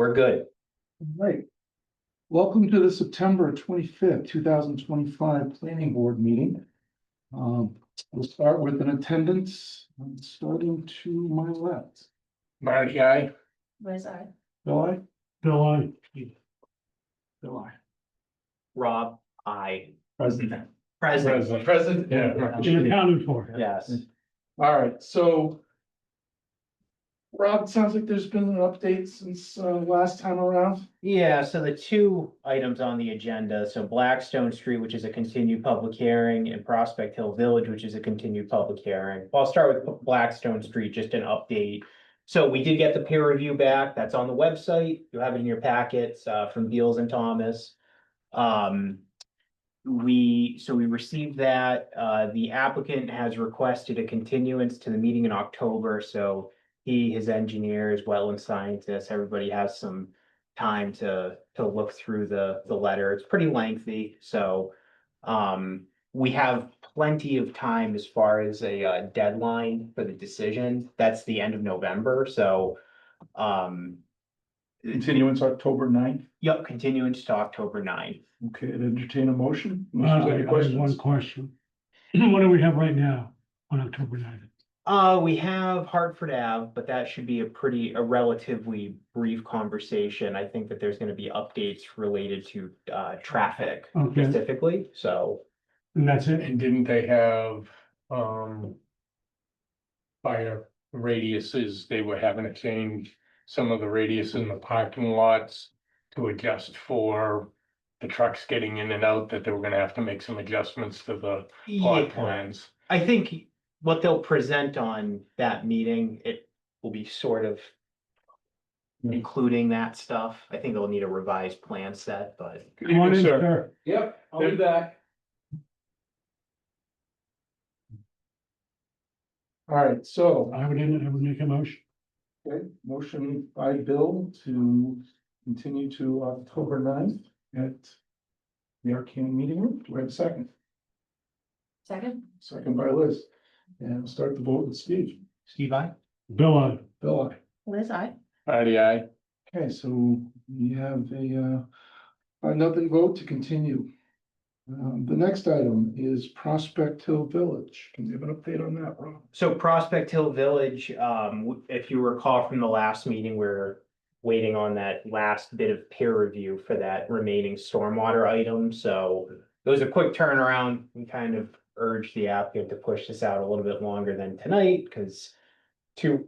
We're good. All right. Welcome to the September 25th, 2025 Planning Board meeting. We'll start with an attendance, starting to my left. Marty, aye. Liz, I. Bill, I? Bill, I. Bill, I. Rob, I. President. Present. Present, yeah. Been accounted for. Yes. All right, so Rob, it sounds like there's been an update since last time around. Yeah, so the two items on the agenda, so Blackstone Street, which is a continued public hearing, and Prospect Hill Village, which is a continued public hearing. Well, I'll start with Blackstone Street, just an update. So we did get the peer review back. That's on the website. You have it in your packets from Beals and Thomas. We received that. The applicant has requested a continuance to the meeting in October, so he, his engineers, wetland scientists, everybody has some time to look through the letter. It's pretty lengthy, so we have plenty of time as far as a deadline for the decision. That's the end of November, so Continuance October 9th. yep, continuance to October 9th. Okay, I'd entertain a motion. I Unless there's any have one questions. question. What do we have right now on October 9th? We have Hartford Ave, but that should be a relatively brief conversation. I think that there's gonna be updates related to traffic Okay, specifically, so. and that's it? And didn't they have, fire radiuses, they were having to change some of the radius in the parking lots to adjust for the trucks getting in and out, that they were gonna have to make some adjustments to the plot Yeah, plans. I think what they'll present on that meeting, it will be sort of including that stuff. I think they'll need a revised plan set, but Good Come on evening, in, sir. sir. Yep, I'll be back. All right, so, I would make a motion. okay, motion by Bill to continue to October 9th at the Arcane Meeting Room. Do I have a second? Second. Second by Liz. And we'll start the vote with Steve. Steve, I. Bill, I. Bill, aye. Liz, I. Marty, aye. Okay, so we have a nothing vote to continue. The next item is Prospect Hill Village. Can you have an update on that, Rob? So Prospect Hill Village, if you recall from the last meeting, we're waiting on that last bit of peer review for that remaining stormwater item, so it was a quick turnaround. We kind of urged the applicant to push this out a little bit longer than tonight, because two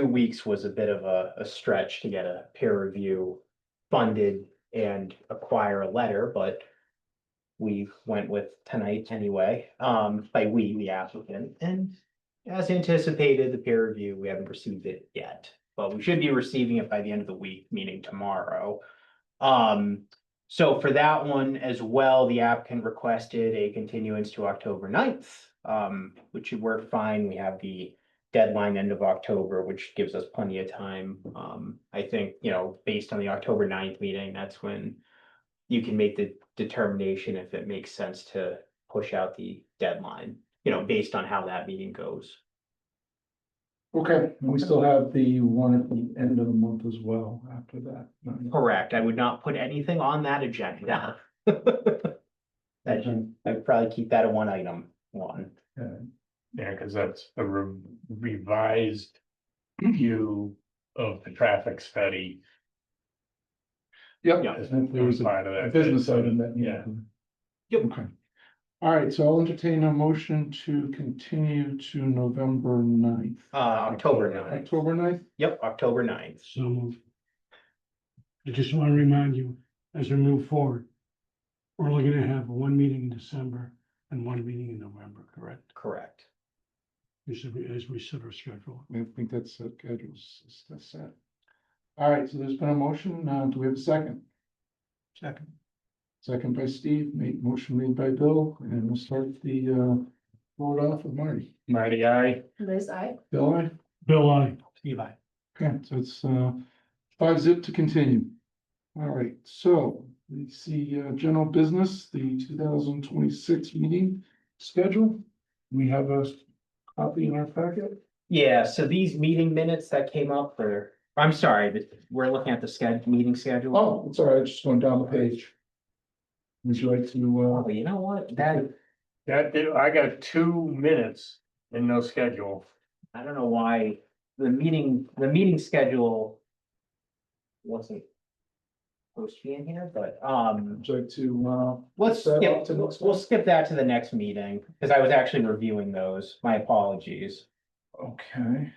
weeks was a bit of a stretch to get a peer review funded and acquire a letter, but we went with tonight anyway, by we, the applicant, and as anticipated, the peer review, we haven't received it yet, but we should be receiving it by the end of the week, meaning tomorrow. So for that one as well, the applicant requested a continuance to October 9th, which should work fine. We have the deadline end of October, which gives us plenty of time. I think, based on the October 9th meeting, that's when you can make the determination if it makes sense to push out the deadline, based on how that meeting goes. Okay, and we still have the one at the end of the month as well after that. Correct. I would not put anything on that agenda. I'd probably keep that a one item one. Yeah, cause that's a revised view of the traffic study. Yep, Yeah. there was Part of a that. business item that. Yeah. Yep. Okay. All right, so I'll entertain a motion to continue to November 9th. October 9th. October 9th? Yep, October 9th. So moved. I just want to remind you, as we move forward, we're only gonna have one meeting in December and one meeting in November, correct? Correct. As we set our schedule. I think that's that's set. All right, so there's been a motion. Do we have a second? Second. Second by Steve, motion made by Bill, and we'll start the vote off with Marty. Marty, aye. Liz, I. Bill, aye? Bill, I. Steve, I. Okay, so it's 5-0 to continue. All right, so we see general business, the 2026 meeting schedule. We have a copy in our packet. Yeah, so these meeting minutes that came up are I'm sorry, we're looking at the meeting schedule. Oh, it's all right, just going down the page. Would you like to, Oh, you know what? That, I got 2 minutes and no schedule. I don't know why the meeting schedule wasn't supposed to be in here, but, would you like to, let's set skip, up to next we'll one? skip that to the next meeting, because I was actually reviewing those. My apologies. Okay.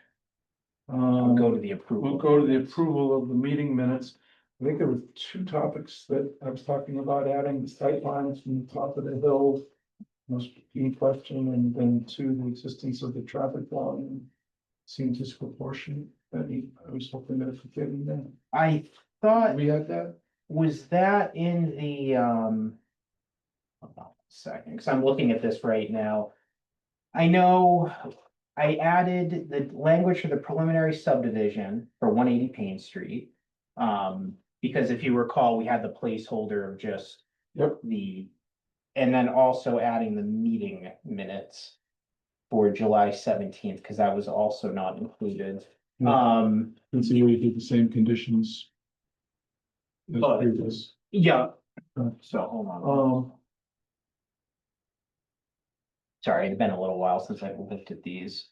I'll go to the approval. We'll go to the approval of the meeting minutes. I think there were two topics that I was talking about, adding the sight lines from the top of the hill. Most key question, and then two, the existence of the traffic volume seemed disproportionate. I was hoping that if we get in there, I thought, we had that. was that in the, hold on a second, because I'm looking at this right now. I know I added the language for the preliminary subdivision for 180 Payne Street. Because if you recall, we had the placeholder of just Yep. and then also adding the meeting minutes for July 17th, because that was also not included. And so you did the same conditions. As Oh. previous. Yeah, Uh, so hold on. Um, Sorry, it's been a little while since I've looked at these.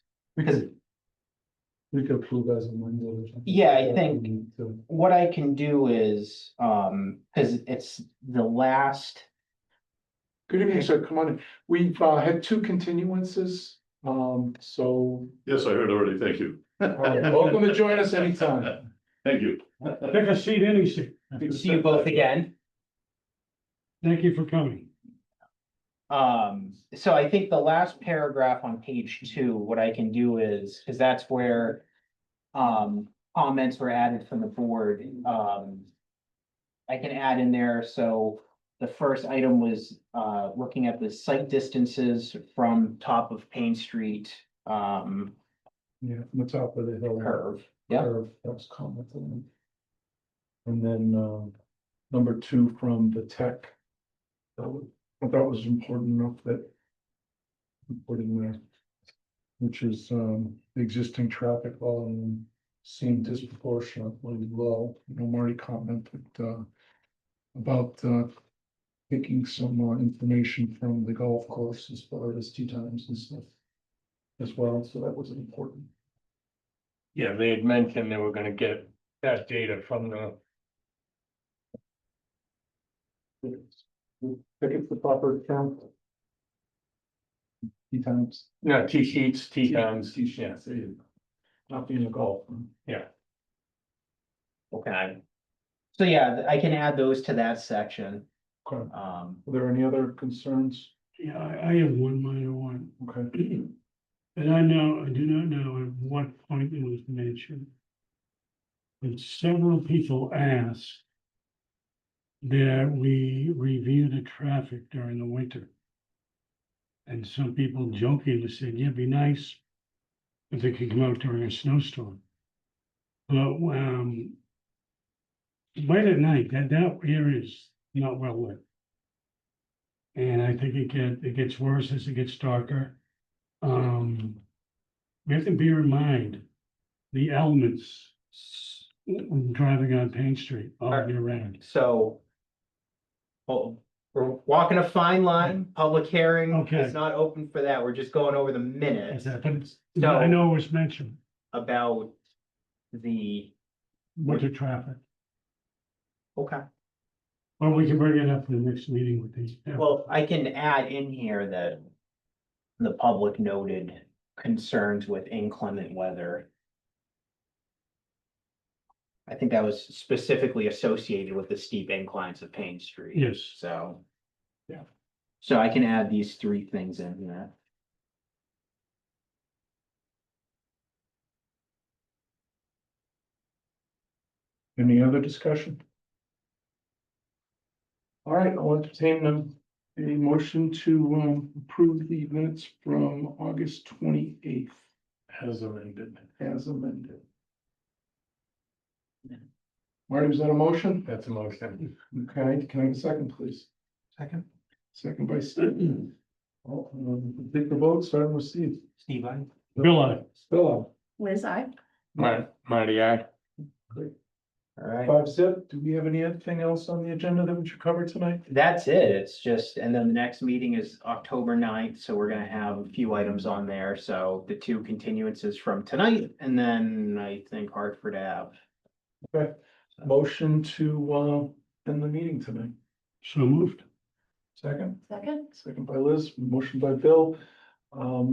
we could approve as amended or something. Yeah, I like that. think- We need to- What I can do is, because it's the last, Good evening, sir. Come on in. We've had two continuances, so Yes, I heard already. Thank you. welcome to join us anytime. Thank you. Pick a seat, any seat. good to see you both again. Thank you for coming. So I think the last paragraph on page 2, what I can do is, because that's where comments were added from the board. I can add in there, so the first item was looking at the site distances from top of Payne Street Yeah, from the top of the hill. curve. Yeah, Curve, that was commented. And then, number 2 from the tech. I thought was important enough that. Put in there. Which is, the existing traffic volume seemed disproportionately low. You know, Marty commented, about, taking some information from the golf course as far as tee times and stuff. As well, so that was important. Yeah, they had mentioned they were gonna get that data from the, Pick it the proper term. Tee times. no, T sheets, T times, Tee yeah. sheets, there you go. Not being a golf. okay. So yeah, I can add those to that section. Okay. Are Are there any other concerns? Yeah, I have one minor one. Okay. And I do not know at what point it was mentioned. But several people asked that we review the traffic during the winter. And some people jokingly said, yeah, it'd be nice if they could come out during a snowstorm. But, late at night, that area is not well lit. And I think it gets worse as it gets darker. We have to bear in mind the elements driving on Payne Street all year round. so. Well, we're walking a fine line, public hearing, Okay. it's not open for that, we're just going over the Is minutes that, but it's, So- I know it was mentioned, about the, winter traffic, okay. but we can bring it up in the next meeting with these. Well, I can add in here that the public noted concerns with inclement weather. I think that was specifically associated with the steep inclines of Payne Street. Yes. So. Yeah. So I can add these 3 things in here. Any other discussion? All right, I'll entertain a motion to approve the minutes from August 28th As amended. as amended. Marty, was that a motion? That's a motion. Okay, can I have a second, please? Second. Second by Steve. Well, take the vote, starting with Steve. Steve, I. Bill, Bill, Liz, I. Marty, aye. All right, 5-zip. Do we have anything else on the agenda that we should cover tonight? that's it. It's just, and then the next meeting is October 9th, so we're gonna have a few items on there. So the two continuances from tonight, and then I think Hartford Ave. Okay, motion to, end the meeting tonight. So moved. Second, Second? second by Liz, motion by Bill.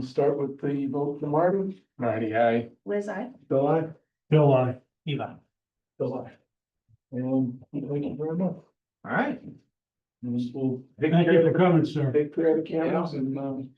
Start with the vote for Martin. Marty, I. Liz, I. Bill, aye. Bill, I. Eva. Bill, aye. And thank you very much. All right. And this will take Thank care you of for coming, sir. take care of the cameras and,